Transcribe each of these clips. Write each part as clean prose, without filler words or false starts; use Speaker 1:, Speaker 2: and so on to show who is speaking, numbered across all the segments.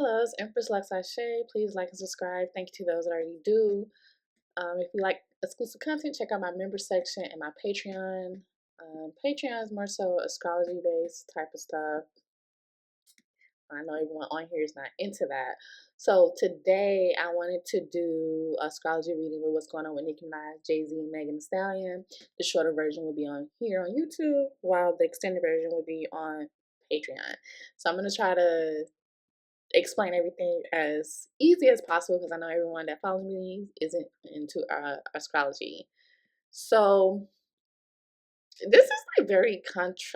Speaker 1: Hello, it's Empress LuxAse. Please like and subscribe. Thank you to those that already do. If you like exclusive content, check out my member section and my Patreon. Patreon is more so astrology based type of stuff. I know everyone on here is not into that. So today I wanted to do astrology reading with what's going on with Nicki Minaj, Jay-Z, and Meg the Stallion. The shorter version will be on here on YouTube, while the extended version will be on Patreon. So I'm going to try to explain everything as easy as possible because I know everyone that follows me isn't into astrology. So this is like very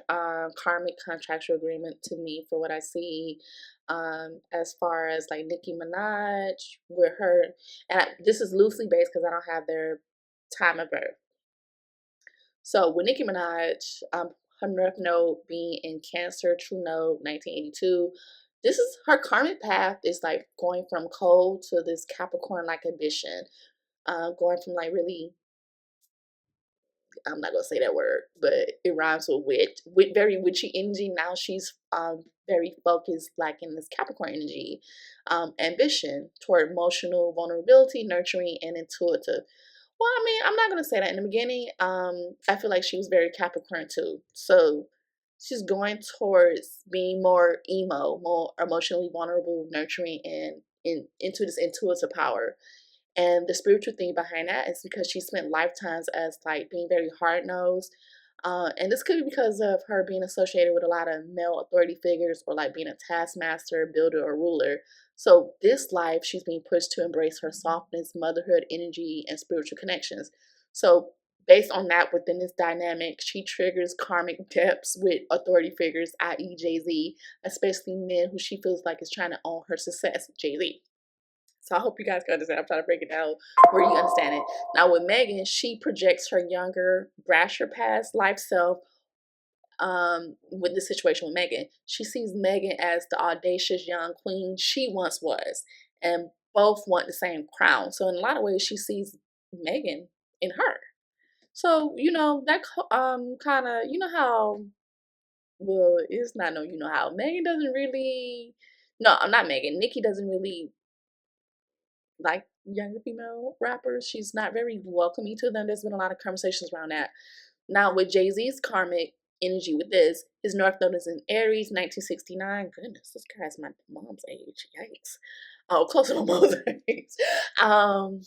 Speaker 1: karmic contractual agreement to me for what I see, as far as like Nicki Minaj with her, and this is loosely based because I don't have their time of birth. So with Nicki Minaj, her North Node being in Cancer, True Node, 1982. This is her karmic path is like going from cold to this Capricorn like ambition, going from like really, I'm not gonna say that word, but it rhymes with very witchy energy. Now she's very focused like in this Capricorn energy, ambition toward emotional vulnerability, nurturing, and intuitive. Well, I mean, I'm not gonna say that in the beginning. I feel like she was very Capricorn too. So she's going towards being more emo, more emotionally vulnerable, nurturing, and into this intuitive power. And the spiritual thing behind that is because she spent lifetimes as like being very hard nosed. And this could be because of her being associated with a lot of male authority figures or like being a taskmaster, builder, or ruler. So this life, she's being pushed to embrace her softness, motherhood, energy, and spiritual connections. So based on that, within this dynamic, she triggers karmic depths with authority figures, i.e. Jay-Z, especially men who she feels like is trying to own her success, Jay-Z. So I hope you guys can understand. I'm trying to break it down where you understand it. Now with Megan, she projects her younger, brasher past life self. With the situation with Megan, she sees Megan as the audacious young queen she once was, and both want the same crown. So in a lot of ways, she sees Megan in her. So you know that kind of, you know how, well, it's not, no, you know how Megan doesn't really, no, I'm not Megan. Nicki doesn't really like younger female rappers. She's not very welcoming to them. There's been a lot of conversations around that. Now with Jay-Z's karmic energy with this, his North Node is in Aries, 1969. Goodness, this guy's my mom's age. Yikes. Oh, close to my mom's age. Um,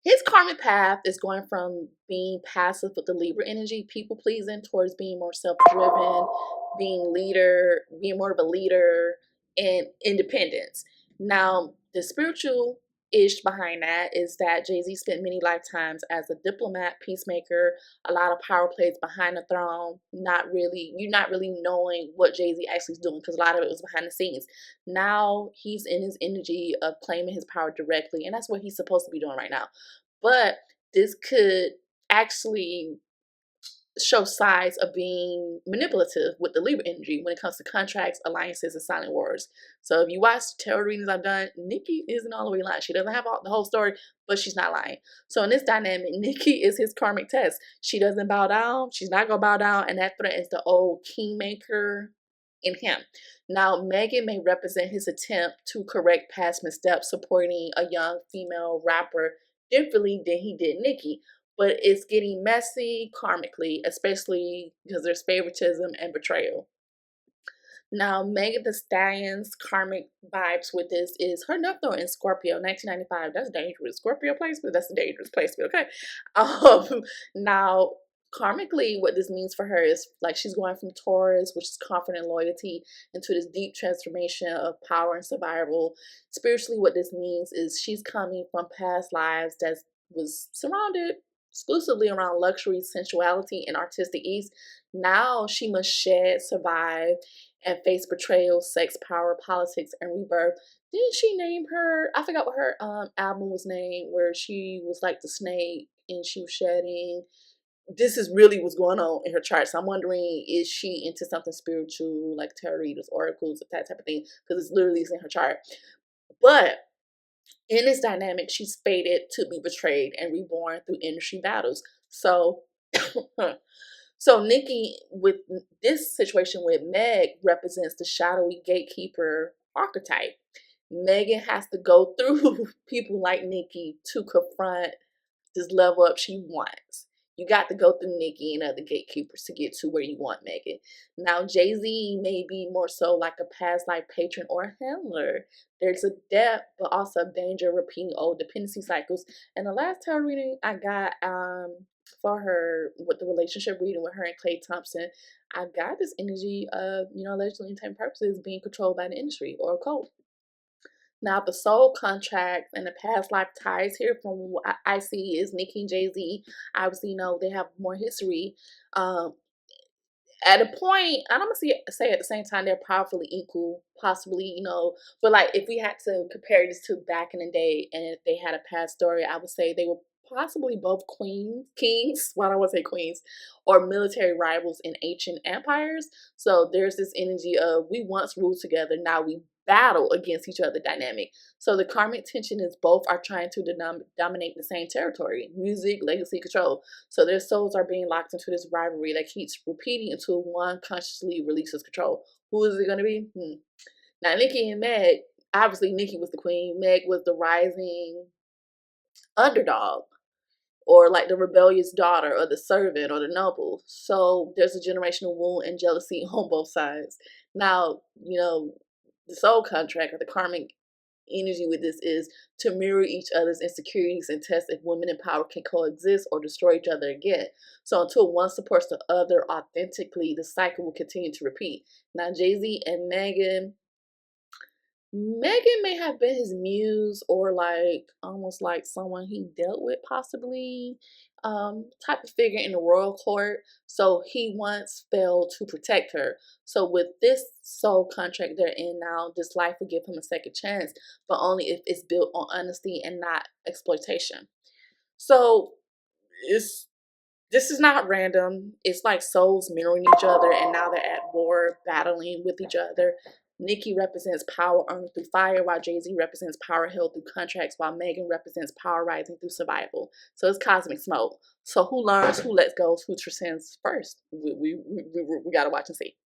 Speaker 1: his karmic path is going from being passive with the Libra energy, people pleasing, towards being more self-driven, being more of a leader, and independence. Now, the spiritual ish behind that is that Jay-Z spent many lifetimes as a diplomat, peacemaker, a lot of power plays behind the throne, you're not really knowing what Jay-Z actually is doing because a lot of it was behind the scenes. Now he's in his energy of claiming his power directly, and that's what he's supposed to be doing right now. But this could actually show signs of being manipulative with the Libra energy when it comes to contracts, alliances, and silent wars. So if you watch tarot readings I've done, Nicki isn't all the way lying. She doesn't have the whole story, but she's not lying. So in this dynamic, Nicki is his karmic test. She doesn't bow down. She's not going to bow down, and that threatens the old kingmaker in him. Now, Megan may represent his attempt to correct past missteps, supporting a young female rapper differently than he did Nicki. But it's getting messy karmically, especially because there's favoritism and betrayal. Now, Meg the Stallion's karmic vibes with this is her North Node in Scorpio, 1995. That's dangerous. Scorpio placement, that's a dangerous placement, okay? Now, karmically, what this means for her is like she's going from Taurus, which is confident loyalty, into this deep transformation of power and survival. Spiritually, what this means is she's coming from past lives that was surrounded exclusively around luxury, sensuality, and artistic ease. Now she must shed, survive, and face betrayal, sex, power, politics, and rebirth. Didn't she name her? I forgot what her album was named, where she was like the snake and she was shedding. This is really what's going on in her chart. So I'm wondering, is she into something spiritual, like tarot readers, oracles, that type of thing? Because it's literally in her chart. But in this dynamic, she's fated to be betrayed and reborn through industry battles. So, so Nicki, with this situation with Meg, represents the shadowy gatekeeper archetype. Megan has to go through people like Nicki to confront this level up she wants. You got to go through Nicki and other gatekeepers to get to where you want Megan. Now, Jay-Z may be more so like a past life patron or a handler. There's a depth, but also a danger of repeating old dependency cycles. And the last tarot reading I got for her, with the relationship reading with her and Klay Thompson, I got this energy of, allegedly intent purposes being controlled by the industry or a cult. Now, the soul contract and the past life ties here, from what I see, is Nicki and Jay-Z. Obviously, they have more history. At a point, I'm gonna say at the same time, they're powerfully equal, possibly, but like if we had to compare this to back in the day and if they had a past story, I would say they were possibly both kings, why do I want to say queens, or military rivals in ancient empires. So there's this energy of we once ruled together, now we battle against each other dynamic. So the karmic tension is both are trying to dominate the same territory: music, legacy, control. So their souls are being locked into this rivalry that keeps repeating until one consciously releases control. Who is it going to be? Now, Nicki and Meg, obviously Nicki was the queen. Meg was the rising underdog, or like the rebellious daughter, or the servant, or the noble. So there's a generational wound and jealousy on both sides. Now, the soul contract or the karmic energy with this is to mirror each other's insecurities and test if women in power can coexist or destroy each other again. So until one supports the other authentically, the cycle will continue to repeat. Now, Jay-Z and Megan may have been his muse, or like almost like someone he dealt with, possibly, type of figure in the royal court. So he once failed to protect her. So with this soul contract they're in now, this life will give him a second chance, but only if it's built on honesty and not exploitation. So this is not random. It's like souls mirroring each other, and now they're at war, battling with each other. Nicki represents power earned through fire, while Jay-Z represents power held through contracts, while Megan represents power rising through survival. So it's cosmic smoke. So who learns, who lets go, who transcends first? We got to watch and see.